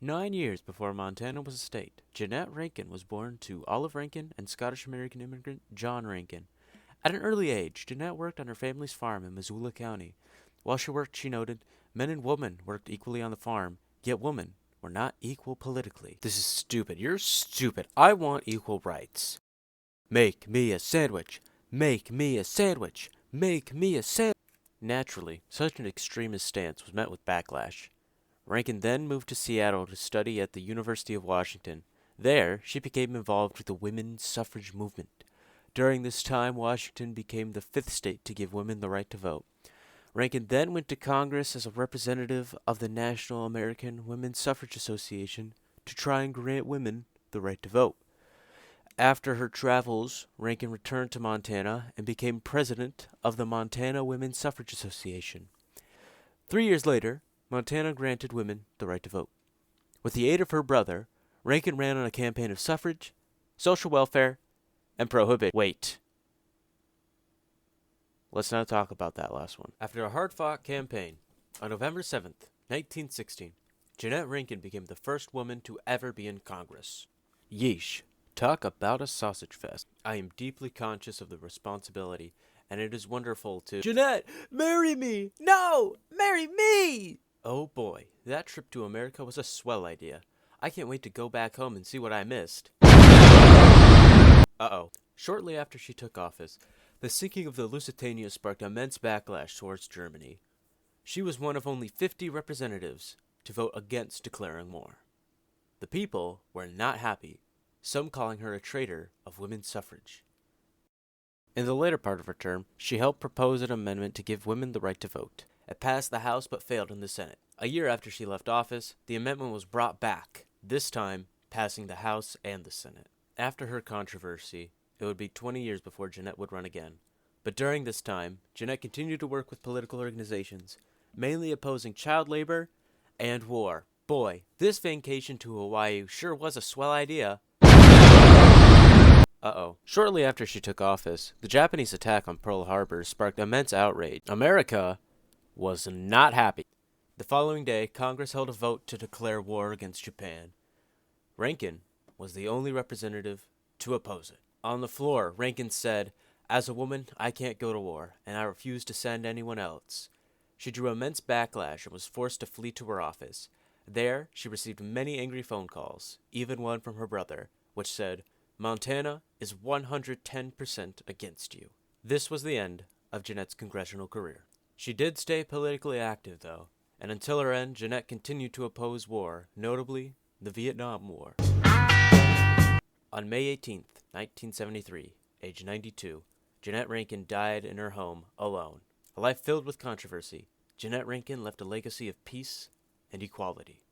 9 years before Montana was a state, Jeanette Rankin was born to Olive Rankin and Scottish-American immigrant John Rankin. At an early age, Jeanette worked on her family's farm in Missoula County. While she worked, she noted, men and women worked equally on the farm, yet women were not equal politically. This is stupid. You're stupid. I want equal rights. Make me a sandwich. Make me a sandwich. Make me a sandwich. Naturally, such an extremist stance was met with backlash. Rankin then moved to Seattle to study at the University of Washington. There, she became involved with the women's suffrage movement. During this time, Washington became the fifth state to give women the right to vote. Rankin then went to Congress as a representative of the National American Women's Suffrage Association to try and grant women the right to vote. After her travels, Rankin returned to Montana and became president of the Montana Women's Suffrage Association. 3 years later, Montana granted women the right to vote. With the aid of her brother, Rankin ran on a campaign of suffrage, social welfare, and prohibition. Wait. Let's not talk about that last one. After a hard-fought campaign, on November 7th, 1916, Jeanette Rankin became the first woman to ever be in Congress. Yeesh. Talk about a sausage fest. I am deeply conscious of the responsibility, and it is wonderful to— Jeanette, marry me! No! Marry me! Oh boy, that trip to America was a swell idea. I can't wait to go back home and see what I missed. Uh-oh. Shortly after she took office, the sinking of the Lusitania sparked immense backlash towards Germany. She was one of only 50 representatives to vote against declaring war. The people were not happy, some calling her a traitor of women's suffrage. In the later part of her term, she helped propose an amendment to give women the right to vote. It passed the House but failed in the Senate. A year after she left office, the amendment was brought back, this time passing the House and the Senate. After her controversy, it would be 20 years before Jeanette would run again. But during this time, Jeanette continued to work with political organizations, mainly opposing child labor and war. Boy, this vacation to Hawaii sure was a swell idea. Uh-oh. Shortly after she took office, the Japanese attack on Pearl Harbor sparked immense outrage. America was not happy. The following day, Congress held a vote to declare war against Japan. Rankin was the only representative to oppose it. On the floor, Rankin said, "As a woman, I can't go to war, and I refuse to send anyone else." She drew immense backlash and was forced to flee to her office. There, she received many angry phone calls, even one from her brother, which said, "Montana is 110% against you." This was the end of Jeanette's congressional career. She did stay politically active, though, and until her end, Jeanette continued to oppose war, notably the Vietnam War. On May 18th, 1973, age 92, Jeanette Rankin died in her home, alone. A life filled with controversy, Jeanette Rankin left a legacy of peace and equality.